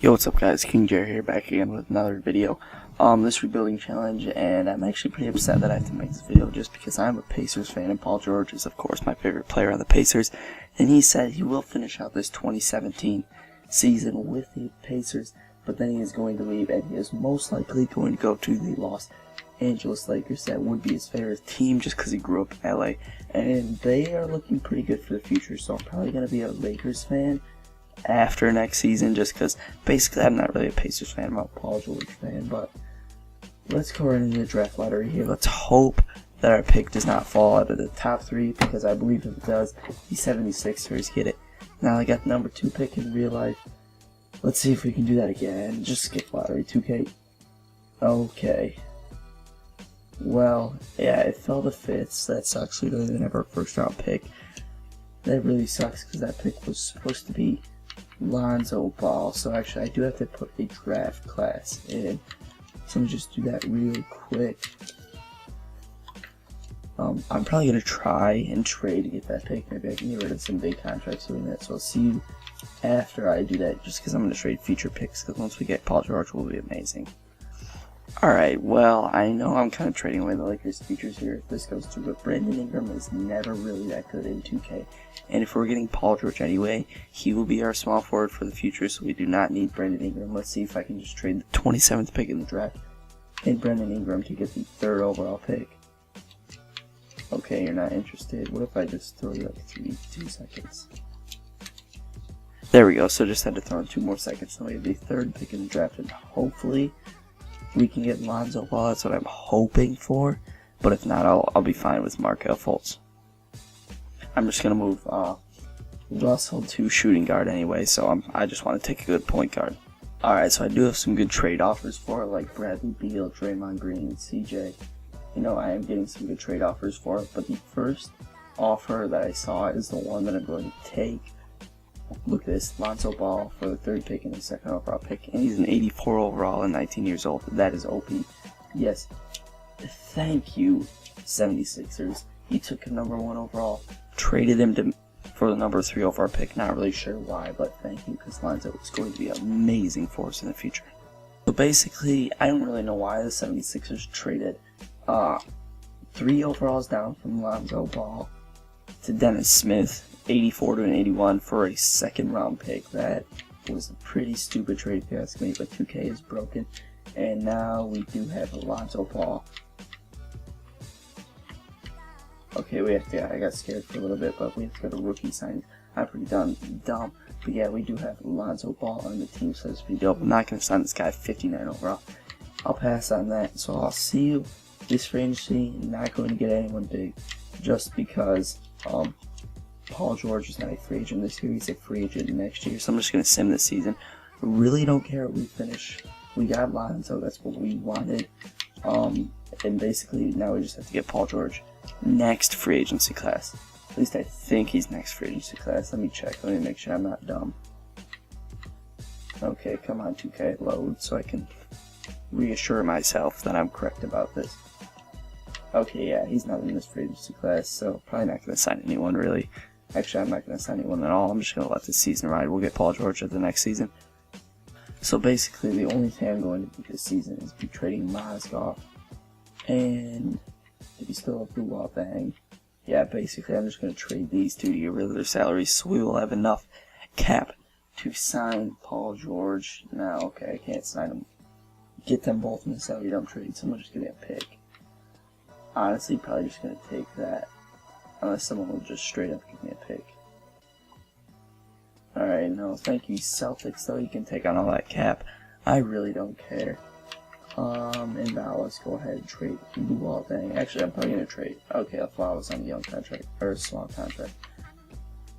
Yo, what's up guys, King Jerry here, back again with another video. This rebuilding challenge, and I'm actually pretty upset that I have to make this video just because I'm a Pacers fan, and Paul George is of course my favorite player on the Pacers, and he said he will finish out this 2017 season with the Pacers, but then he is going to leave, and he is most likely going to go to the Los Angeles Lakers. That would be his favorite team just because he grew up in LA, and they are looking pretty good for the future, so I'm probably going to be a Lakers fan after next season, just because basically I'm not really a Pacers fan, I'm a Paul George fan. But let's go right into the draft lottery here. Let's hope that our pick does not fall out of the top 3, because I believe if it does, the 76ers get it. Now I got the number 2 pick in real life. Let's see if we can do that again. Just skip lottery 2K. Okay. Well, yeah, it fell to 5th. That sucks. We don't even have our first round pick. That really sucks because that pick was supposed to be Lonzo Ball. So actually I do have to put a draft class in. So let me just do that real quick. I'm probably going to try and trade to get that pick. Maybe I can get rid of some big contracts doing that. So I'll see you after I do that, just because I'm going to trade future picks, because once we get Paul George, will be amazing. Alright, well, I know I'm kind of trading away the Lakers' futures here if this goes through, but Brandon Ingram is never really that good in 2K. And if we're getting Paul George anyway, he will be our small forward for the future, so we do not need Brandon Ingram. Let's see if I can just trade the 27th pick in the draft and Brandon Ingram to get the 3rd overall pick. Okay, you're not interested. What if I just throw you like 2 seconds? There we go, so just had to throw in 2 more seconds. So we have the 3rd pick in the draft, and hopefully we can get Lonzo Ball. That's what I'm hoping for, but if not, I'll be fine with Markelle Fultz. I'm just gonna move Russell to shooting guard anyway, so I just want to take a good point guard. Alright, so I do have some good trade offers for it, like Bradley Beal, Draymond Green, CJ. You know, I am getting some good trade offers for it, but the first offer that I saw is the one that I'm going to take. Look at this, Lonzo Ball for the 3rd pick and the 2nd overall pick, and he's an 84 overall and 19 years old. That is OP. Yes, thank you, 76ers. He took a number 1 overall, traded him for the number 3 overall pick. Not really sure why, but thank you, because Lonzo is going to be an amazing force in the future. So basically, I don't really know why the 76ers traded 3 overalls down from Lonzo Ball to Dennis Smith, 84 to an 81 for a 2nd round pick. That was a pretty stupid trade if you ask me, but 2K is broken, and now we do have Lonzo Ball. Okay, I got scared for a little bit, but we have to go to rookie signings. I'm pretty dumb, but yeah, we do have Lonzo Ball on the team, so it's pretty dope. I'm not going to sign this guy 59 overall. I'll pass on that, so I'll see you this free agency. Not going to get anyone big, just because Paul George is not a free agent this year. He's a free agent next year, so I'm just going to sim this season. Really don't care what we finish. We got Lonzo, that's what we wanted. And basically now we just have to get Paul George next free agency class. At least I think he's next free agency class. Let me check. Let me make sure I'm not dumb. Okay, come on 2K, load so I can reassure myself that I'm correct about this. Okay, yeah, he's not in this free agency class, so probably not going to sign anyone really. Actually, I'm not going to sign anyone at all. I'm just going to let this season ride. We'll get Paul George at the next season. So basically, the only thing I'm going to do this season is be trading Mozgov. And if you still have Blue Wall Bang, yeah, basically I'm just going to trade these 2 to get rid of their salaries, so we will have enough cap to sign Paul George. Now, okay, I can't sign them. Get them both in the salary dump trade, so I'm just going to pick. Honestly, probably just going to take that, unless someone will just straight up give me a pick. Alright, no, thank you Celtics, though. You can take on all that cap. I really don't care. And now let's go ahead and trade Blue Wall Bang. Actually, I'm probably going to trade. Okay, Flowers on a young contract, or a small contract.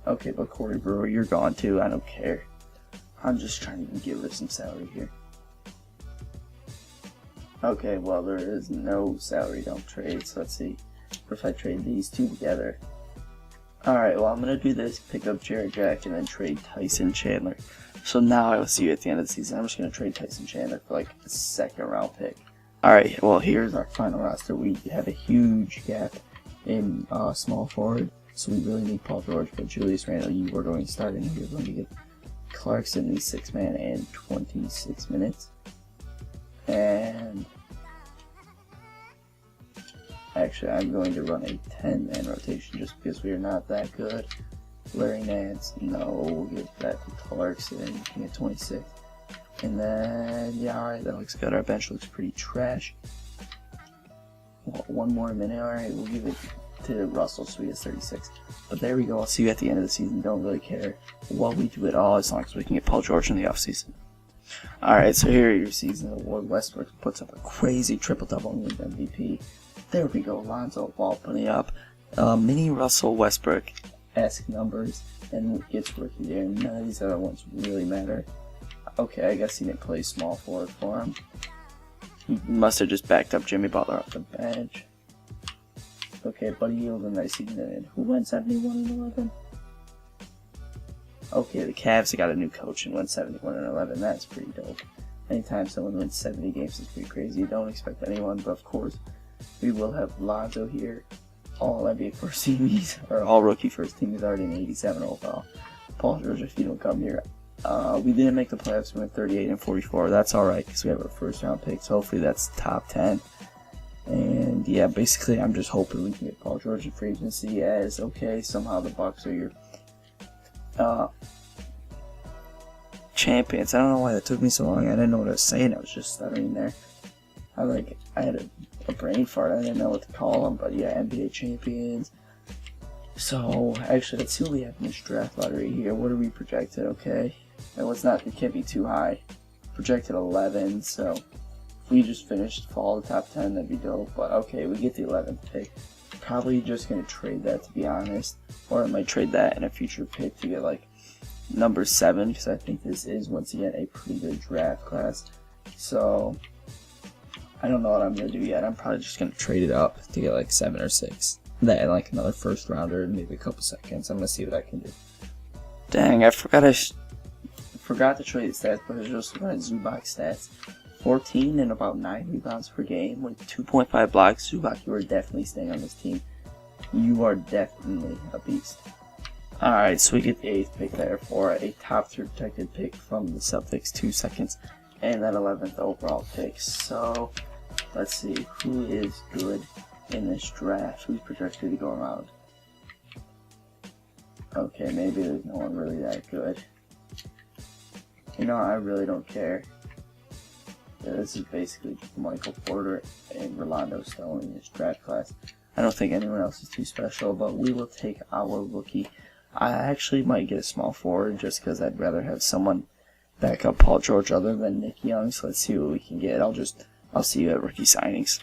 Okay, but Corey Brewer, you're gone too. I don't care. I'm just trying to get rid of some salary here. Okay, well, there is no salary dump trade, so let's see if I trade these 2 together. Alright, well, I'm going to do this, pick up Jared Jack, and then trade Tyson Chandler. So now I will see you at the end of the season. I'm just going to trade Tyson Chandler for like a 2nd round pick. Alright, well, here's our final roster. We have a huge gap in small forward, so we really need Paul George, but Julius Randle, you are going to start, and you're going to get Clarkson in the 6-man and 26 minutes. And actually, I'm going to run a 10-man rotation just because we are not that good. Larry Nance, no, we'll give that to Clarkson at 26. And then, yeah, alright, that looks good. Our bench looks pretty trash. One more minute, alright, we'll give it to Russell so he gets 36. But there we go, I'll see you at the end of the season. Don't really care what we do at all as long as we can get Paul George in the offseason. Alright, so here are your season award. Westbrook puts up a crazy triple-double and wins MVP. There we go, Lonzo Ball putting up mini Russell Westbrook-esque numbers and gets rookie there. None of these other ones really matter. Okay, I guess he didn't play small forward for him. He must have just backed up Jimmy Butler off the bench. Okay, Buddy Hield and nice season. Who went 71 and 11? Okay, the Cavs got a new coach and went 71 and 11. That's pretty dope. Anytime someone wins 70 games is pretty crazy. Don't expect anyone, but of course, we will have Lonzo here. All NBA first team, or all rookie first team is already an 87 overall. Paul George, if you don't come here. We didn't make the playoffs. We went 38 and 44. That's alright because we have our first round picks. Hopefully that's top 10. And yeah, basically I'm just hoping we can get Paul George in free agency as okay. Somehow the Bucks are your champions. I don't know why that took me so long. I didn't know what I was saying. I was just stuttering there. I had a brain fart. I didn't know what to call them. But yeah, NBA champions. So actually, let's see what we have in this draft lottery here. What are we projected? Okay, it can't be too high. Projected 11. So if we just finished fall the top 10, that'd be dope. But okay, we get the 11th pick. Probably just gonna trade that, to be honest, or I might trade that in a future pick to get like number 7 because I think this is once again a pretty good draft class. So I don't know what I'm gonna do yet. I'm probably just gonna trade it up to get like 7 or 6. That like another first rounder and maybe a couple seconds. I'm gonna see what I can do. Dang, I forgot to trade the stats, but I was just looking at Zubac stats. 14 and about 9 rebounds per game with 2.5 blocks. Zubac, you are definitely staying on this team. You are definitely a beast. Alright, so we get the 8th pick there for a top 3 protected pick from the Celtics, 2 seconds, and that 11th overall pick. So let's see who is good in this draft. Who's projected to go around? Okay, maybe there's no one really that good. You know, I really don't care. Yeah, this is basically Michael Porter and Rolando Stone in this draft class. I don't think anyone else is too special, but we will take our rookie. I actually might get a small forward just because I'd rather have someone back up Paul George other than Nick Young. So let's see what we can get. I'll see you at rookie signings.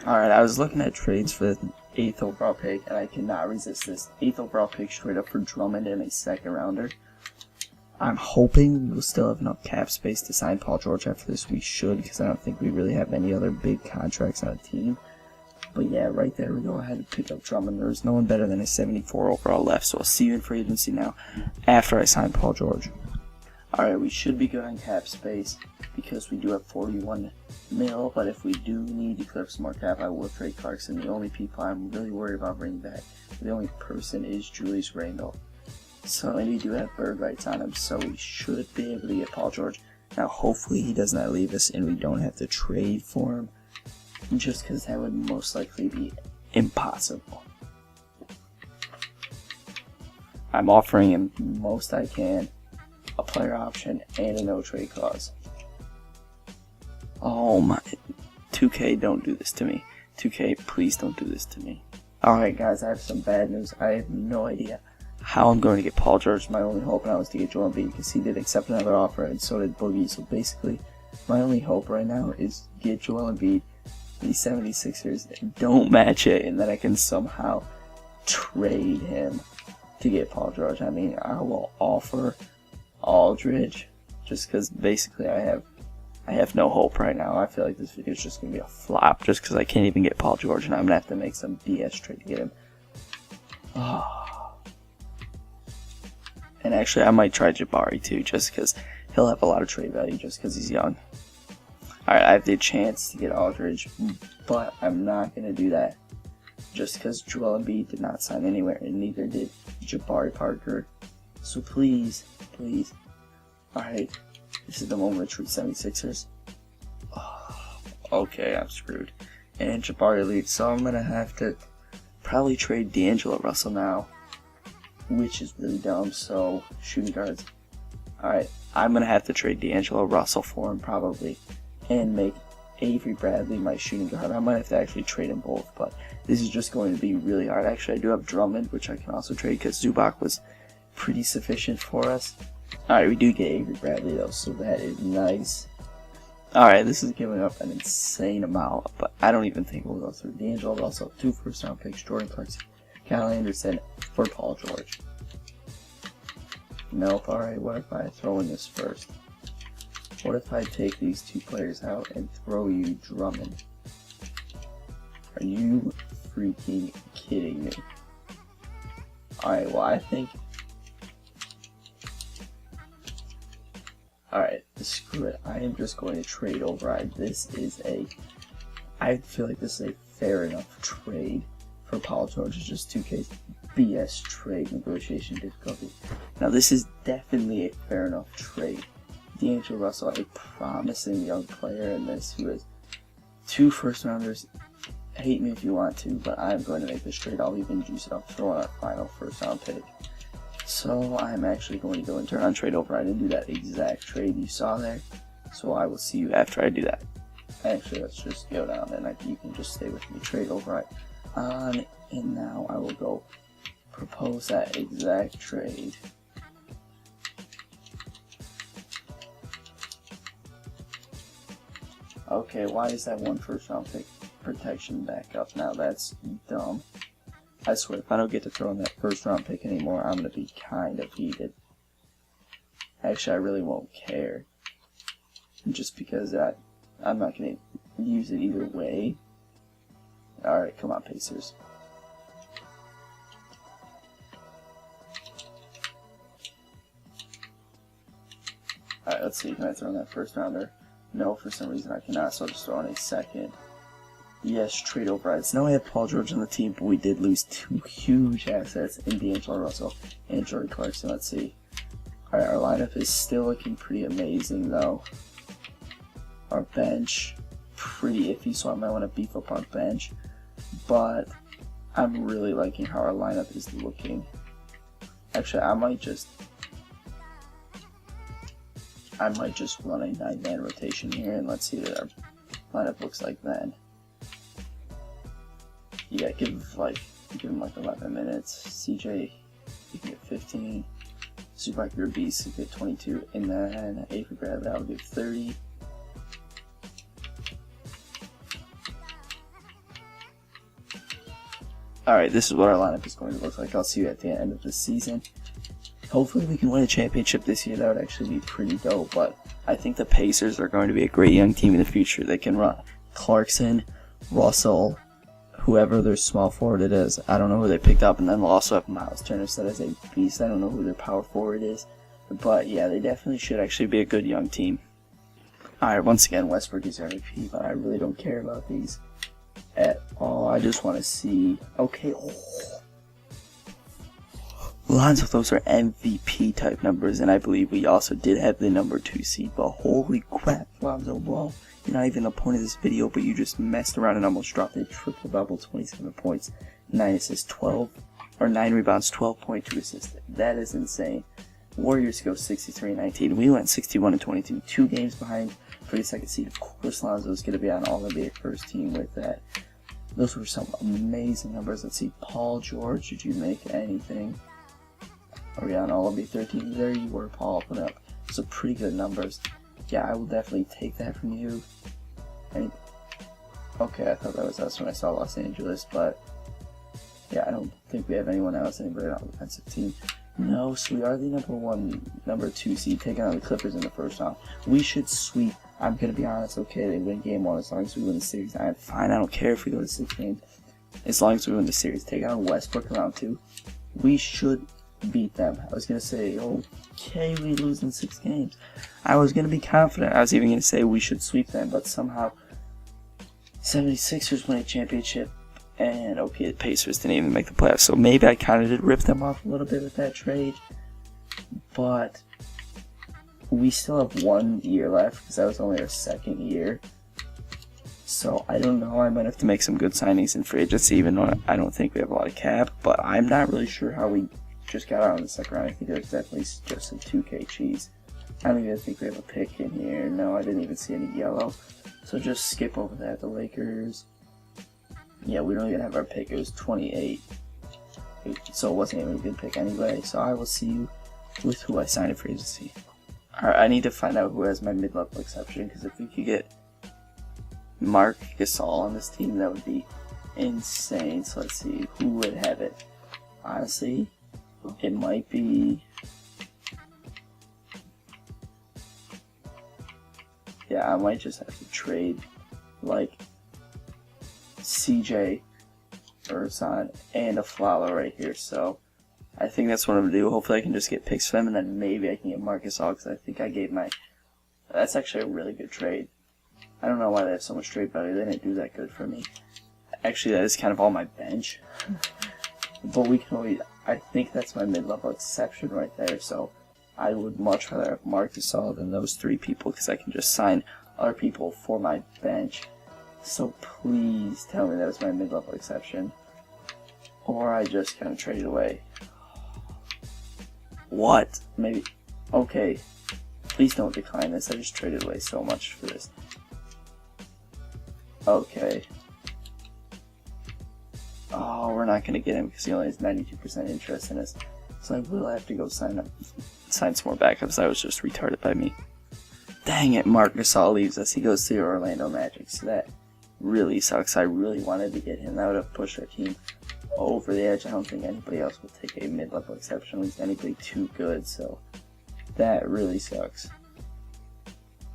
Alright, I was looking at trades for the 8th overall pick, and I cannot resist this 8th overall pick straight up for Drummond and a 2nd rounder. I'm hoping we'll still have enough cap space to sign Paul George after this. We should, because I don't think we really have any other big contracts on the team. But yeah, right there we go ahead and pick up Drummond. There's no one better than a 74 overall left, so I'll see you in free agency now after I sign Paul George. Alright, we should be good on cap space because we do have 41 mil, but if we do need to clear up some more cap, I will trade Clarkson. The only people I'm really worried about bringing back, the only person is Julius Randle. So, and we do have bird rights on him, so we should be able to get Paul George. Now, hopefully he does not leave us and we don't have to trade for him, just because that would most likely be impossible. I'm offering him the most I can, a player option, and a no trade clause. Oh my, 2K, don't do this to me. 2K, please don't do this to me. Alright guys, I have some bad news. I have no idea how I'm going to get Paul George. My only hope now is to get Joel Embiid because he did accept another offer and so did Boogie. So basically, my only hope right now is get Joel Embiid, the 76ers, don't match it, and then I can somehow trade him to get Paul George. I mean, I will offer Aldridge just because basically I have no hope right now. I feel like this video is just going to be a flop just because I can't even get Paul George and I'm going to have to make some BS trade to get him. And actually I might try Jabari too just because he'll have a lot of trade value just because he's young. Alright, I have the chance to get Aldridge, but I'm not going to do that just because Joel Embiid did not sign anywhere and neither did Jabari Parker. So please, please. Alright, this is the moment to trade 76ers. Oh, okay, I'm screwed. And Jabari leads, so I'm gonna have to probably trade D'Angelo Russell now, which is really dumb. So shooting guards. Alright, I'm gonna have to trade D'Angelo Russell for him probably, and make Avery Bradley my shooting guard. I might have to actually trade them both, but this is just going to be really hard. Actually, I do have Drummond, which I can also trade because Zubac was pretty sufficient for us. Alright, we do get Avery Bradley though, so that is nice. Alright, this is giving up an insane amount, but I don't even think we'll go through. D'Angelo Russell, 2 first-round picks, Jordan Clarkson, Kyle Anderson for Paul George. Nope. Alright, what if I throw in this first? What if I take these 2 players out and throw you Drummond? Are you freaking kidding me? Alright, well I think... Alright, screw it. I am just going to trade override. This is a... I feel like this is a fair enough trade for Paul George. It's just 2K's BS trade negotiation difficulty. Now this is definitely a fair enough trade. D'Angelo Russell, a promising young player in this, who has 2 first-rounders. Hate me if you want to, but I'm going to make this trade. I'll even juice it up, throw in our final first-round pick. So I'm actually going to go and turn on trade override and do that exact trade you saw there. So I will see you after I do that. Actually, let's just go down and you can just stay with me. Trade override on, and now I will go propose that exact trade. Okay, why is that 1 first-round pick protection back up now? That's dumb. I swear, if I don't get to throw in that first-round pick anymore, I'm going to be kind of heated. Actually, I really won't care. Just because I'm not going to use it either way. Alright, come on, Pacers. Alright, let's see. Can I throw in that first-rounder? No, for some reason I cannot, so I'll just throw in a second. Yes, trade overrides. Now we have Paul George on the team, but we did lose 2 huge assets in D'Angelo Russell and Jordan Clarkson. Let's see. Alright, our lineup is still looking pretty amazing, though. Our bench, pretty iffy, so I might want to beef up our bench. But I'm really liking how our lineup is looking. Actually, I might just run a 9-man rotation here, and let's see what our lineup looks like then. Yeah, give him like 11 minutes. CJ, you can get 15. Zubac, you're a beast, you get 22. And then Avery Bradley, I'll give 30. Alright, this is what our lineup is going to look like. I'll see you at the end of the season. Hopefully we can win a championship this year. That would actually be pretty dope, but I think the Pacers are going to be a great young team in the future. They can run Clarkson, Russell, whoever their small forward it is. I don't know who they picked up, and then they'll also have Miles Turner, so that is a beast. I don't know who their power forward is, but yeah, they definitely should actually be a good young team. Alright, once again, Westbrook is MVP, but I really don't care about these at all. I just want to see... Okay, Lonzo, those are MVP type numbers, and I believe we also did have the number 2 seed, but holy crap, Lonzo Ball. You're not even the point of this video, but you just messed around and almost dropped a triple-double, 27 points, 9 assists, 9 rebounds, 12.2 assists. That is insane. Warriors go 63-19. We went 61-22, 2 games behind for the 2nd seed. Of course, Lonzo is going to be on All-NBA first team with that. Those were some amazing numbers. Let's see, Paul George, did you make anything? Are we on All-NBA 13? There you were, Paul, put up some pretty good numbers. Yeah, I will definitely take that from you. Okay, I thought that was us when I saw Los Angeles, but yeah, I don't think we have anyone else, anybody on the offensive team. No, so we are the number 2 seed, taking on the Clippers in the first round. We should sweep. I'm going to be honest, okay, they win game 1 as long as we win the series. I'm fine, I don't care if we go to 6 games. As long as we win the series, taking on Westbrook in round 2, we should beat them. I was going to say, okay, we lose in 6 games. I was going to be confident. I was even going to say we should sweep them, but somehow 76ers win a championship, and okay, the Pacers didn't even make the playoffs, so maybe I kind of did rip them off a little bit with that trade. but we still have 1 year left because that was only our 2nd year. So I don't know, I might have to make some good signings in free agency, even though I don't think we have a lot of cap. But I'm not really sure how we just got out in the 2nd round. I think there's definitely just some 2K cheese. I don't even think we have a pick in here. No, I didn't even see any yellow. So just skip over that. The Lakers. Yeah, we don't even have our pick. It was 28. So it wasn't even a good pick anyway. So I will see you with who I signed in free agency. Alright, I need to find out who has my mid-level exception, because if we could get Marc Gasol on this team, that would be insane. So let's see who would have it. Honestly, it might be, yeah, I might just have to trade like CJ Ursan and a Flala right here. So I think that's what I'm gonna do. Hopefully I can just get picks for them, and then maybe I can get Marc Gasol, because I think I gave my, that's actually a really good trade. I don't know why they have so much trade value. They didn't do that good for me. Actually, that is kind of all my bench. But we can only, I think that's my mid-level exception right there. So I would much rather have Marc Gasol than those 3 people, because I can just sign other people for my bench. So please tell me that was my mid-level exception, or I just kind of traded away. What? Maybe. Okay. Please don't decline this. I just traded away so much for this. Okay. Oh, we're not going to get him because he only has 92% interest in us. So I will have to go sign some more backups. That was just retarded by me. Dang it, Marc Gasol leaves us. He goes to the Orlando Magic. So that really sucks. I really wanted to get him. That would have pushed our team over the edge. I don't think anybody else will take a mid-level exception. At least anybody too good. So that really sucks.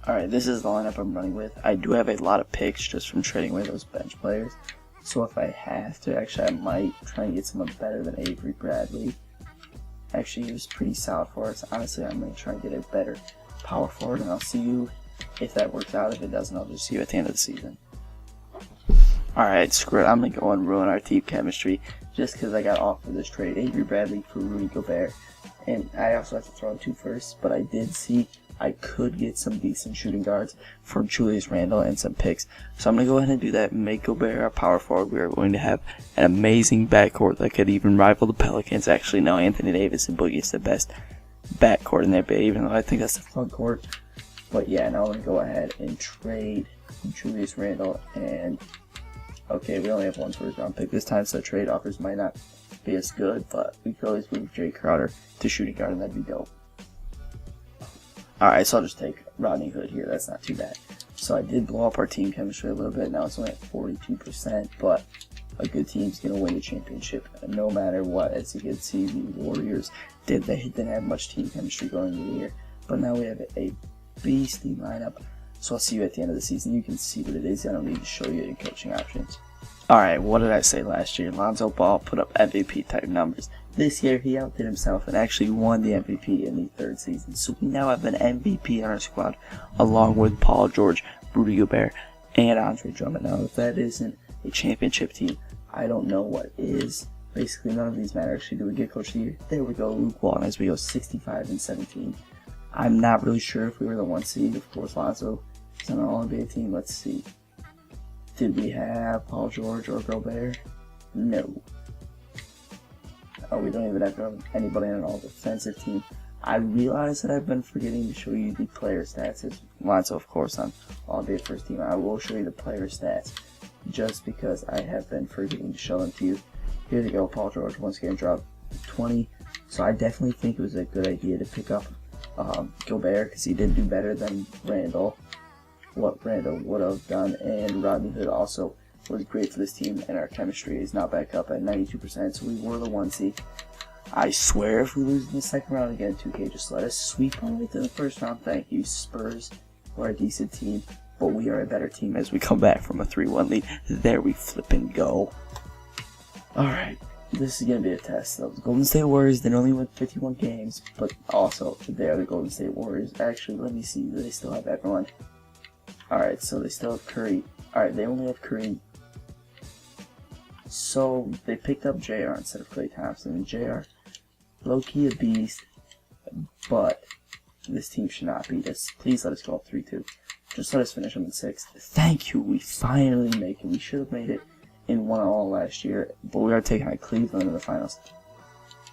Alright, this is the lineup I'm running with. I do have a lot of picks just from trading away those bench players. So if I have to, actually I might try and get someone better than Avery Bradley. Actually, he was pretty solid for us. Honestly, I'm going to try and get a better power forward, and I'll see you if that works out. If it doesn't, I'll just see you at the end of the season. Alright, screw it. I'm going to go and ruin our team chemistry just because I got offered this trade. Avery Bradley for Rudy Gobert. And I also have to throw in 2 firsts, but I did see I could get some decent shooting guards for Julius Randle and some picks. So I'm going to go ahead and do that, make Gobert our power forward. We are going to have an amazing backcourt that could even rival the Pelicans. Actually, no, Anthony Davis and Boogie is the best backcourt in there, but even though I think that's the front court. But yeah, now I'm going to go ahead and trade Julius Randle. And okay, we only have 1 first round pick this time, so trade offers might not be as good, but we could always move Jay Crowder to shooting guard, and that'd be dope. Alright, so I'll just take Rodney Hood here. That's not too bad. So I did blow up our team chemistry a little bit. Now it's only at 42%, but a good team's going to win the championship no matter what. As you can see, the Warriors they didn't have much team chemistry going into the year, but now we have a beastly lineup. So I'll see you at the end of the season. You can see what it is. I don't need to show you any coaching options. Alright, what did I say last year? Lonzo Ball put up MVP type numbers. This year he outdid himself and actually won the MVP in the 3rd season. So we now have an MVP on our squad along with Paul George, Rudy Gobert, and Andre Drummond. Now if that isn't a championship team, I don't know what is. Basically none of these matter. Actually, do we get coach of the year? There we go, Luke Walton, as we go 65-17. I'm not really sure if we were the 1 seed. Of course, Lonzo is on an All-NBA team. Let's see. Did we have Paul George or Gobert? No. Oh, we don't even have anybody on an all-defensive team. I realize that I've been forgetting to show you the player stats. It's Lonzo, of course, on All-NBA first team. I will show you the player stats just because I have been forgetting to show them to you. Here they go. Paul George once again dropped 20. So I definitely think it was a good idea to pick up Gobert because he did do better than Randall. What Randall would have done, and Rodney Hood also was great for this team, and our chemistry is now back up at 92%, so we were the 1 seed. I swear if we lose in the 2nd round again, 2K, just let us sweep our way to the 1st round. Thank you, Spurs. We're a decent team, but we are a better team as we come back from a 3-1 lead. There we flip and go. Alright, this is going to be a test, though. The Golden State Warriors didn't only win 51 games, but also they are the Golden State Warriors. Actually, let me see, do they still have everyone? Alright, so they still have Curry. Alright, they only have Curry. So they picked up JR instead of Klay Thompson. And JR, low-key a beast. but this team should not beat us. Please let us go up 3-2. Just let us finish them in 6th. Thank you. We finally make it. We should have made it in 1-all last year, but we are taking on Cleveland in the finals.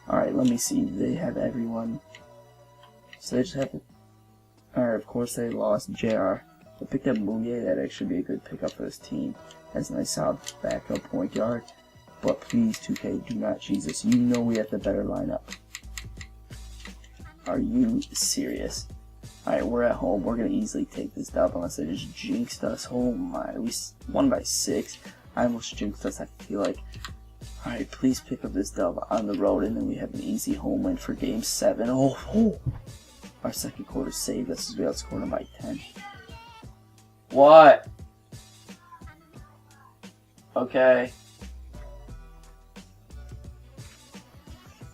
Alright, let me see. They have everyone. So they just have... Alright, of course they lost JR. They picked up Mouye. That actually be a good pickup for this team. Has a nice solid backup point guard. But please, 2K, do not cheese us. You know we have the better lineup. Are you serious? Alright, we're at home. We're going to easily take this dub unless they just jinxed us. Oh my, we won by 6. I almost jinxed us, I feel like. Alright, please pick up this dub on the road, and then we have an easy home win for Game 7. Oh. Our second quarter saved us as we outscored them by 10. What? Okay.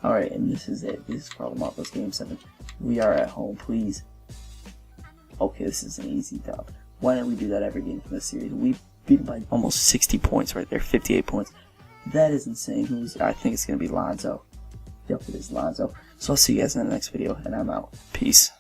Alright, and this is it. This is Carl Marcos Game 7. We are at home, please. Okay, this is an easy dub. Why don't we do that every game from this series? We beat them by almost 60 points right there, 58 points. That is insane. I think it's going to be Lonzo. Yep, it is Lonzo. So I'll see you guys in the next video, and I'm out. Peace.